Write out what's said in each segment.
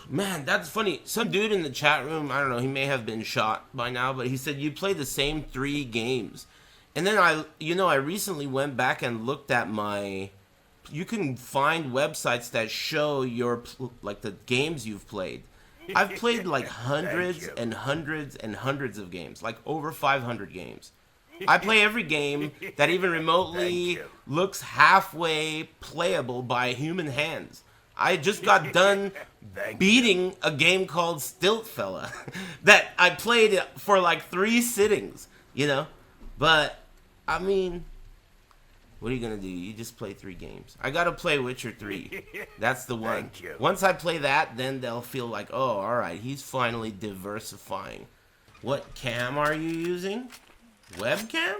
Man, that's funny. Some dude in the chat room, I don't know, he may have been shot by now, but he said you play the same 3 games. And then I recently went back and looked at my. You can find websites that show like the games you've played. I've played like hundreds and hundreds and hundreds of games, like over 500 games. I play every game that even remotely looks halfway playable by human hands. I just got done beating a game called Stilt Fella that I played for like 3 sittings, you know? But, I mean, what are you going to do? You just play 3 games. I got to play Witcher 3. That's the one. Once I play that, then they'll feel like, oh, all right, he's finally diversifying. What cam are you using? Webcam?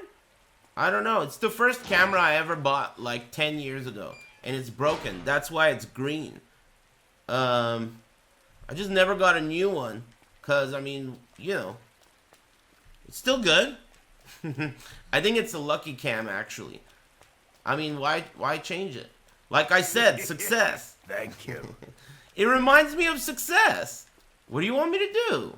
I don't know. It's the first camera I ever bought like 10 years ago. And it's broken. That's why it's green. I just never got a new one. Because, I mean, you know. It's still good. I think it's a lucky cam, actually. I mean, why change it? Like I said, success. Thank you. It reminds me of success. What do you want me to do?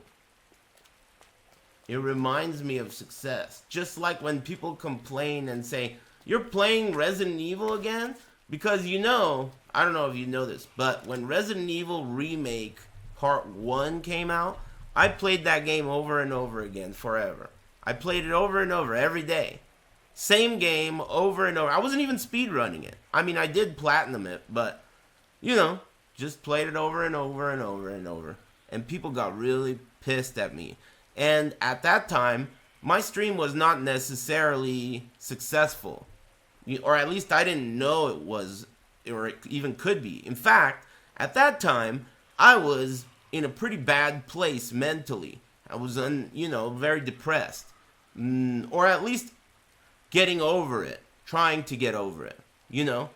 It reminds me of success. Just like when people complain and say, you're playing Resident Evil again? Because you know, I don't know if you know this, but when Resident Evil Remake Part 1 came out, I played that game over and over again forever. I played it over and over every day. Same game over and over. I wasn't even speedrunning it. I mean, I did platinum it, but, you know, just played it over and over and over and over. And people got really pissed at me. And at that time, my stream was not necessarily successful. Or at least I didn't know it was, or it even could be. In fact, at that time, I was in a pretty bad place mentally. I was, very depressed. Or at least getting over it. Trying to get over it, you know?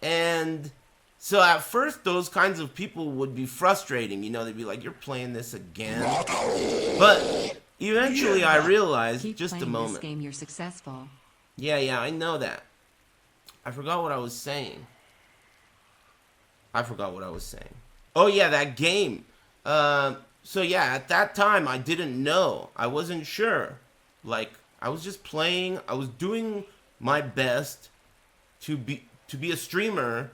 And so at first, those kinds of people would be frustrating. You know, they'd be like, you're playing this again? But eventually I realized, Keep just a playing moment. This game, you're successful. Yeah, I know that. I forgot what I was saying. Oh, yeah, that game. So, yeah, at that time, I didn't know. I wasn't sure. Like, I was just playing. I was doing my best to be a streamer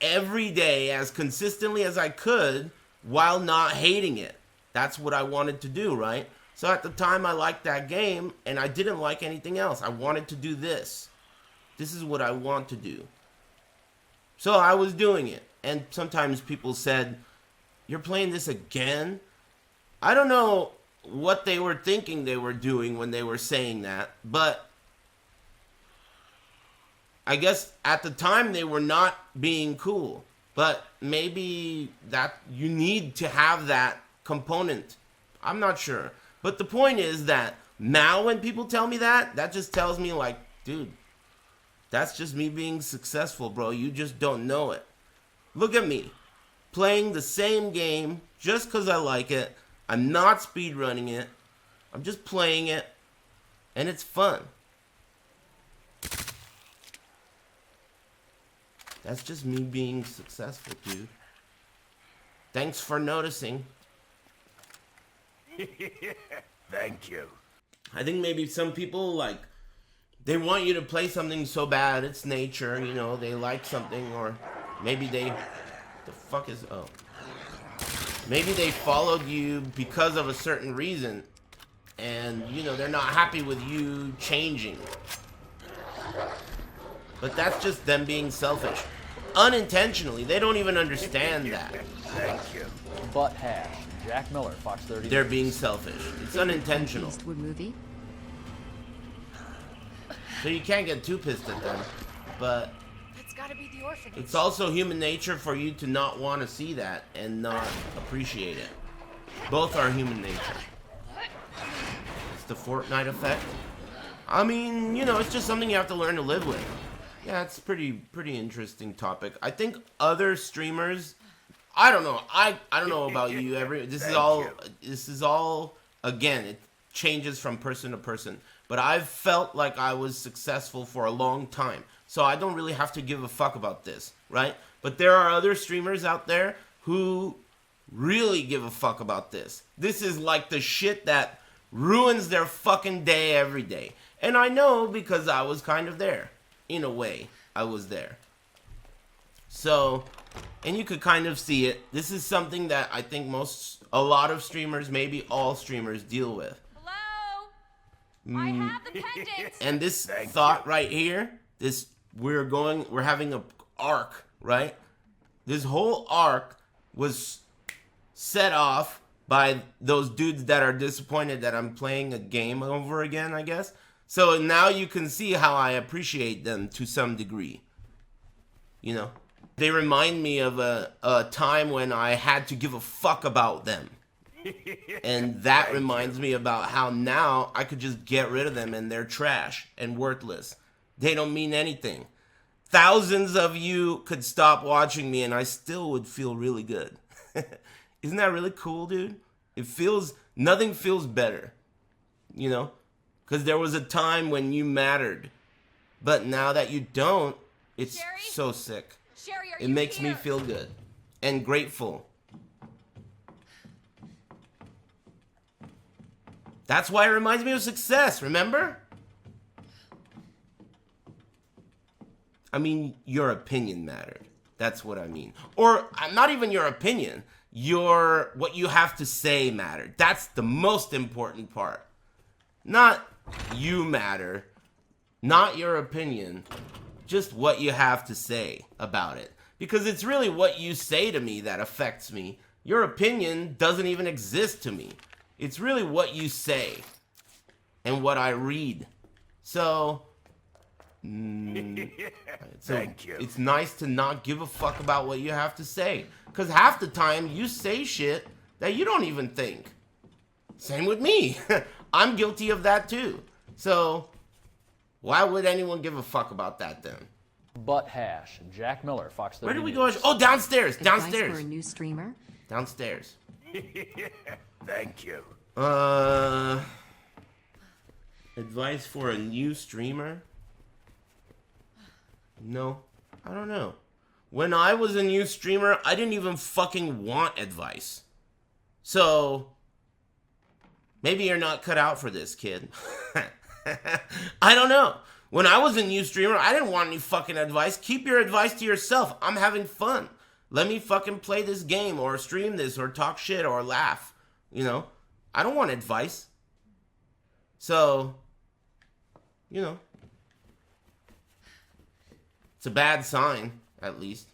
every day as consistently as I could while not hating it. That's what I wanted to do, right? So at the time, I liked that game, and I didn't like anything else. I wanted to do this. This is what I want to do. So I was doing it. And sometimes people said, you're playing this again? I don't know what they were thinking they were doing when they were saying that. But I guess at the time they were not being cool. But maybe that you need to have that component. I'm not sure. But the point is that now when people tell me that, that just tells me like, dude, that's just me being successful, bro. You just don't know it. Look at me. Playing the same game just because I like it. I'm not speedrunning it. I'm just playing it. And it's fun. That's just me being successful, dude. Thanks for noticing. Thank you. I think maybe some people, like, they want you to play something so bad, it's nature, you know, they like something, or maybe maybe they followed you because of a certain reason, and, you know, they're not happy with you changing. But that's just them being selfish. Unintentionally, they don't even understand that. Thank you. Butt hash. Jack Miller, Fox 30. They're being selfish. It's unintentional. Eastwood movie. So you can't get too pissed at them, but That's gotta be the orphanage. it's also human nature for you to not want to see that and not appreciate it. Both are human nature. It's the Fortnite effect. I mean, you know, it's just something you have to learn to live with. Yeah, it's pretty interesting topic. I think other streamers, I don't know. I don't know about you. This is all again, it changes from person to person. But I've felt like I was successful for a long time. So I don't really have to give a fuck about this, right? But there are other streamers out there who really give a fuck about this. This is like the shit that ruins their fucking day every day. And I know because I was kind of there. In a way, I was there. So, and you could kind of see it. This is something that I think a lot of streamers, maybe all streamers deal with. Hello? I have the pendant. And this Thank thought you. right here, we're having a arc, right? This whole arc was set off by those dudes that are disappointed that I'm playing a game over again, I guess. So now you can see how I appreciate them to some degree. You know? They remind me of a time when I had to give a fuck about them. And that reminds me about how now I could just get rid of them and they're trash and worthless. They don't mean anything. Thousands of you could stop watching me and I still would feel really good. Isn't that really cool, dude? Nothing feels better, you know? Because there was a time when you mattered. But now that you don't, it's Sherry? so sick. Sherry, are It you makes me here? feel good and grateful. That's why it reminds me of success, remember? I mean, your opinion mattered. That's what I mean. Or not even your opinion. What you have to say mattered. That's the most important part. Not you matter. Not your opinion. Just what you have to say about it. Because it's really what you say to me that affects me. Your opinion doesn't even exist to me. It's really what you say. And what I read. So Thank you. It's nice to not give a fuck about what you have to say. Because half the time you say shit that you don't even think. Same with me. I'm guilty of that too. So why would anyone give a fuck about that then? Butt hash. Jack Miller, Fox 30 Where did we News. go? Oh, downstairs. Advice for Downstairs. a new streamer? Downstairs. Thank you. Advice for a new streamer? No, I don't know. When I was a new streamer, I didn't even fucking want advice. So, maybe you're not cut out for this, kid. I don't know. When I was a new streamer, I didn't want any fucking advice. Keep your advice to yourself. I'm having fun. Let me fucking play this game or stream this or talk shit or laugh. You know? I don't want advice. So, you know. It's a bad sign, at least.